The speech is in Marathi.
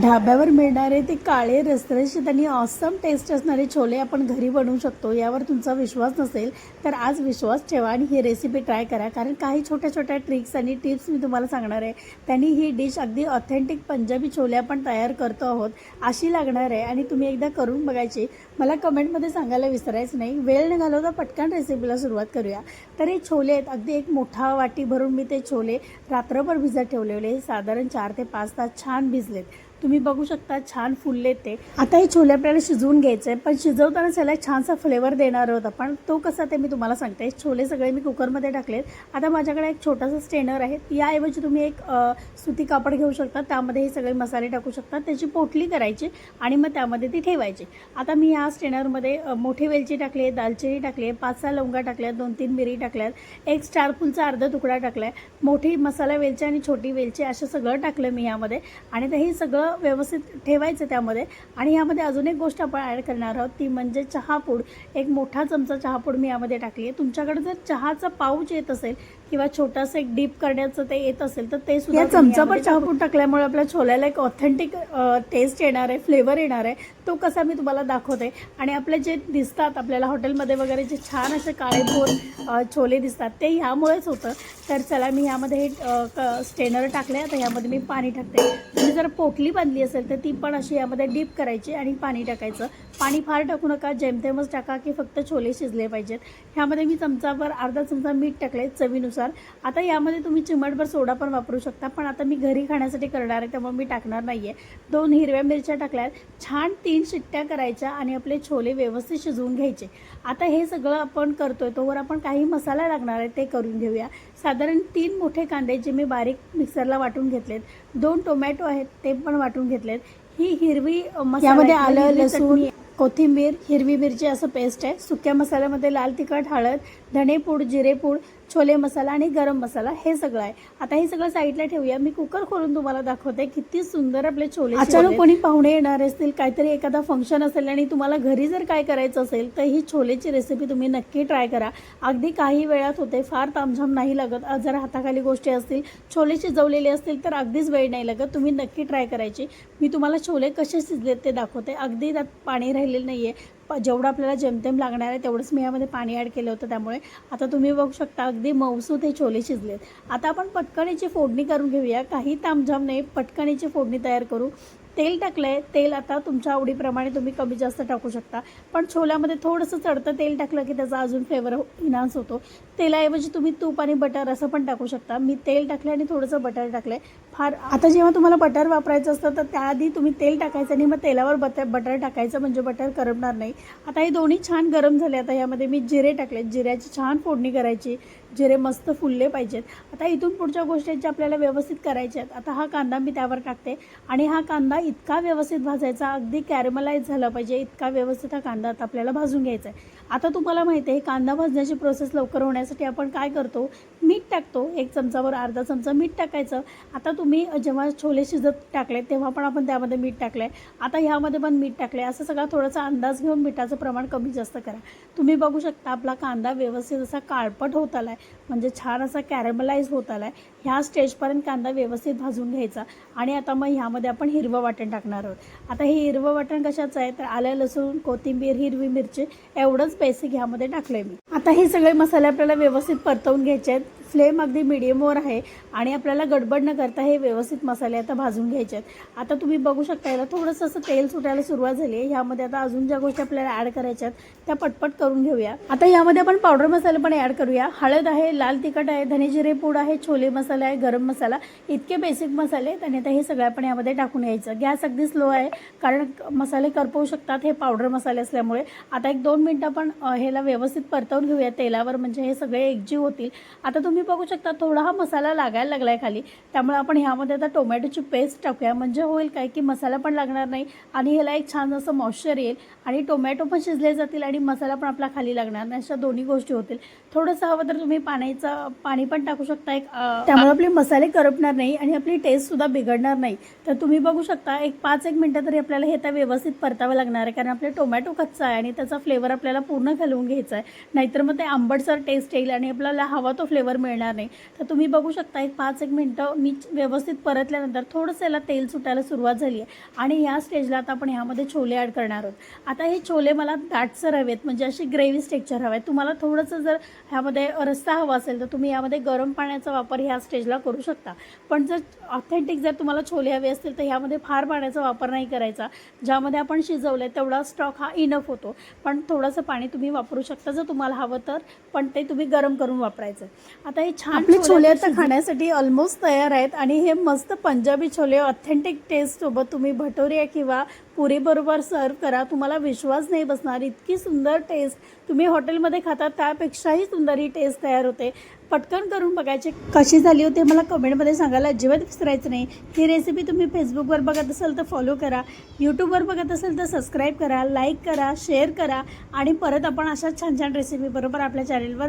ढाब्यावर मिळणारे ते काळे रसरशीत आणि ऑसम टेस्ट असणारे छोले आपण घरी बनवू शकतो यावर तुमचा विश्वास नसेल तर आज विश्वास ठेवा आणि ही रेसिपी ट्राय करा. कारण काही छोट्या छोट्या ट्रिक्स आणि टिप्स मी तुम्हाला सांगणार आहे. त्यांनी ही डिश अगदी ऑथेंटिक पंजाबी छोले आपण तयार करतो आहोत अशी लागणार आहे आणि तुम्ही एकदा करून बघायची. मला कमेंटमध्ये सांगायला विसरायचं नाही. वेळ न घालवता पटकन रेसिपीला सुरुवात करूया. तर हे छोले आहेत, अगदी एक मोठा वाटी भरून मी ते छोले रात्रभर भिजत ठेवलेले. साधारण 4 ते 5 तास छान भिजलेत. तुम्ही बघू शकता छान फुलले ते. आता हे छोले आपल्याला शिजवून घ्यायचे आहे, पण शिजवताना त्याला छानसा फ्लेवर देणार आहोत आपण. तो कसा ते मी तुम्हाला सांगते. छोले सगळे मी कुकरमध्ये टाकलेत. आता माझ्याकडे एक छोटासा स्ट्रेनर आहे. याऐवजी तुम्ही एक सुती कापड घेऊ शकता. त्यामध्ये हे सगळे मसाले टाकू शकता. त्याची पोटली करायची आणि मग त्यामध्ये ती ठेवायची. आता मी या स्ट्रेनरमध्ये मोठी वेलची टाकली आहे, दालचिनी टाकली आहे, 5-6 लवंगा टाकल्यात, 2-3 मिरी टाकल्यात, एक स्टार फुलचा अर्धा तुकडा टाकला आहे, मोठी मसाला वेलची आणि छोटी वेलची असं सगळं टाकलं मी यामध्ये. आणि हे सगळं व्यवस्थित ठेवायचं त्यामध्ये. आणि यामध्ये अजून एक गोष्ट आपण ॲड करणार आहोत, ती म्हणजे चहापूड. एक मोठा चमचा चहापूड मी यामध्ये टाकली आहे. तुमच्याकडे जर चहाचा पाऊच येत असेल किंवा छोटासा एक डीप करण्याचं ते येत असेल तर ते सुद्धा चमचाभर चहापूड टाकल्यामुळे आपल्या छोल्याला एक ऑथेंटिक टेस्ट येणार आहे, फ्लेवर येणार आहे. तो कसा मी तुम्हाला दाखवते. आणि आपले जे दिसतात आपल्याला हॉटेलमध्ये वगैरे जे छान असे काळेभोर छोले दिसतात ते ह्यामुळेच होतं. तर चला मी ह्यामध्ये हे स्ट्रेनर टाकले. आता ह्यामध्ये मी पाणी टाकते. तुम्ही जर पोटली बांधली असेल तर ती पण अशी यामध्ये डीप करायची आणि पाणी टाकायचं. पाणी फार टाकू नका, जेमतेमच टाका की फक्त छोले शिजले पाहिजेत. ह्यामध्ये मी चमचाभर अर्धा चमचा मीठ टाकले चवीनुसार. आता यामध्ये तुम्ही चिमटभर सोडा पण वापरू शकता, पण आता मी घरी खाण्यासाठी करणार आहे त्यामुळे मी टाकणार नाही आहे. 2 हिरव्या मिरच्या टाकल्यात. छान 3 शिट्ट्या करायच्या आणि आपले छोले व्यवस्थित शिजवून घ्यायचे. आता हे सगळं आपण करतोय तोवर आपण काही मसाला लागणार आहे ते करून घेऊया. साधारण 3 मोठे कांदे जे मी बारीक मिक्सरला वाटून घेतलेत, 2 टोमॅटो आहेत ते पण वाटून घेतलेत. ही हिरवी यामध्ये आलं, लसूण, कोथिंबीर, हिरवी मिरची असं पेस्ट आहे. सुक्या मसाल्यामध्ये लाल तिखट, हळद, धणेपूड, जिरेपूड, छोले मसाला आणि गरम मसाला हे सगळं आहे. आता हे सगळं साईडला ठेवूया. मी कुकर खोलून तुम्हाला दाखवते किती सुंदर आपले छोले. अचानक कोणी पाहुणे येणार असतील, काहीतरी एखादा फंक्शन असेल आणि तुम्हाला घरी जर काय करायचं असेल तर ही छोलेची रेसिपी तुम्ही नक्की ट्राय करा. अगदी काही वेळात होते, फार तामझाम नाही लागत. जर हाताखाली गोष्टी असतील, छोले शिजवलेले असतील तर अगदीच वेळ नाही लागत. तुम्ही नक्की ट्राय करायची. मी तुम्हाला छोले कसे शिजलेत ते दाखवते. अगदी त्यात पाणी राहिलेलं नाही आहे. जेवढं आपल्याला जेमतेम लागणार आहे तेवढंच मी यामध्ये पाणी ॲड केलं होतं. त्यामुळे आता तुम्ही बघू शकता अगदी मऊसूत हे छोले शिजलेत. आता आपण पटकणीची फोडणी करून घेऊया. काही तामझाम नाही, पटकणीची फोडणी तयार करू. तेल टाकलं आहे. तेल आता तुमच्या आवडीप्रमाणे तुम्ही कमी जास्त टाकू शकता, पण छोल्यामध्ये थोडंसं चढतं तेल टाकलं की त्याचा अजून फ्लेवर इन्हान्स होतो. तेलाऐवजी तुम्ही तूप आणि बटर असं पण टाकू शकता. मी तेल टाकलं आणि थोडंसं बटर टाकलं आहे. आता जेव्हा तुम्हाला बटर वापरायचं असतं तर त्याआधी तुम्ही तेल टाकायचं आणि मग तेलावर बटर टाकायचं, म्हणजे बटर करपणार नाही. आता हे दोन्ही छान गरम झाले. आता यामध्ये मी जिरे टाकले. जिऱ्याची छान फोडणी करायची. जिरे मस्त फुलले पाहिजेत. आता इथून पुढच्या गोष्टी ज्या आपल्याला व्यवस्थित करायच्या आहेत. आता हा कांदा मी त्यावर टाकते आणि हा कांदा इतका व्यवस्थित भाजायचा, अगदी कॅरमलाइज झाला पाहिजे इतका व्यवस्थित हा कांदा आता आपल्याला भाजून घ्यायचा आहे. आता तुम्हाला माहिती आहे कांदा भाजण्याची प्रोसेस लवकर होण्यासाठी आपण काय करतो, मीठ टाकतो. 1 चमचावर अर्धा चमचा मीठ टाकायचं. आता तुम्ही जेव्हा छोले शिजत टाकले तेव्हा पण आपण त्यामध्ये मीठ टाकलं आहे. आता ह्यामध्ये पण मीठ टाकले. असं सगळा थोडासा अंदाज घेऊन मिठाचं प्रमाण कमी जास्त करा. तुम्ही बघू शकता आपला कांदा व्यवस्थित असा काळपट होत आला आहे, म्हणजे छान असा कॅरमलाइज होत आला आहे. ह्या स्टेजपर्यंत कांदा व्यवस्थित भाजून घ्यायचा. आणि आता मग ह्यामध्ये आपण हिरवं वाटण टाकणार आहोत. आता हे हिरवं वाटण कशाचं आहे तर आलं, लसूण, कोथिंबीर, हिरवी मिरची एवढंच बेसिक ह्यामध्ये टाकलं आहे मी. आता हे सगळे मसाले आपल्याला व्यवस्थित परतवून घ्यायचे आहेत. फ्लेम अगदी मिडियमवर आहे आणि आपल्याला गडबड न करता हे व्यवस्थित मसाले आता भाजून घ्यायचे आहेत. आता तुम्ही बघू शकता याला थोडंसं असं तेल सुटायला सुरुवात झाली आहे. ह्यामध्ये आता अजून ज्या गोष्टी आपल्याला ॲड करायच्या आहेत त्या पटपट करून घेऊया. आता यामध्ये आपण पावडर मसाले पण ॲड करूया. हळद आहे, लाल तिखट आहे, धने जिरे पूड आहे, छोले मसाला आहे, गरम मसाला, इतके बेसिक मसाले आहेत. आणि आता हे सगळं आपण यामध्ये टाकून यायचं. गॅस अगदी स्लो आहे कारण मसाले करपवू शकतात हे पावडर मसाले असल्यामुळे. आता 1-2 मिनटं आपण ह्याला व्यवस्थित परतवून घेऊया तेलावर, म्हणजे हे सगळे एकजीव होतील. आता तुम्ही बघू शकता थोडा हा मसाला लागायला लागला आहे खाली. त्यामुळे आपण ह्यामध्ये आता टोमॅटोची पेस्ट टाकूया. म्हणजे होईल काय की मसाला पण लागणार नाही आणि ह्याला एक छान असं मॉइश्चर येईल आणि टोमॅटो पण शिजले जातील आणि मसाला पण आपला खाली लागणार नाही. अशा दोन्ही गोष्टी होतील. थोडंसं हवं तर तुम्ही पाणी पण टाकू शकता त्यामुळे आपले मसाले करपणार नाही आणि आपली टेस्टसुद्धा बिघडणार नाही. तर तुम्ही बघू शकता 5-1 मिनटं तरी आपल्याला हे तर व्यवस्थित परतावं लागणार आहे, कारण आपले टोमॅटो कच्चा आहे आणि त्याचा फ्लेवर आपल्याला पूर्ण घालवून घ्यायचा आहे. नाहीतर मग ते आंबटसर टेस्ट येईल आणि आपल्याला हवा तो फ्लेवर मिळणार नाही. तर तुम्ही बघू शकता 5-1 मिनटं मी व्यवस्थित परतल्यानंतर थोडंसं याला तेल सुटायला सुरुवात झाली आहे आणि या स्टेजला आता आपण ह्यामध्ये छोले ॲड करणार आहोत. आता हे छोले मला दाटसर हवेत, म्हणजे अशी ग्रेव्ही टेक्स्चर हवं आहे. तुम्हाला थोडंसं जर ह्यामध्ये रस्सा हवा असेल तर तुम्ही यामध्ये गरम पाण्याचा वापर ह्या स्टेजला करू शकता. पण जर ऑथेंटिक जर तुम्हाला छोले हवे असतील तर ह्यामध्ये फार पाण्याचा वापर नाही करायचा. ज्यामध्ये आपण शिजवलं आहे तेवढा स्टॉक हा इनफ होतो, पण थोडंसं पाणी तुम्ही वापरू शकता जर तुम्हाला हवं तर, पण ते तुम्ही गरम करून वापरायचं. आता हे छान आपले छोले आता खाण्यासाठी ऑलमोस्ट तयार आहेत आणि हे मस्त पंजाबी छोले ऑथेंटिक टेस्टसोबत तुम्ही भटोरे किंवा पुरीबरोबर सर्व करा. तुम्हाला विश्वास नाही बसणार, इतकी सुंदर टेस्ट तुम्ही हॉटेलमध्ये खातात त्यापेक्षाही सुंदर ही टेस्ट तयार होते. पटकन करून बघायचे, कशी झाली होती मला कमेंटमध्ये सांगायला अजिबात विसरायचं नाही. ही रेसिपी तुम्ही फेसबुकवर बघत असाल तर फॉलो करा, यूट्यूबवर बघत असाल तर सबस्क्राईब करा, लाईक करा, शेअर करा आणि परत आपण अशा छान छान रेसिपी बरोबर आपल्या चॅनलवर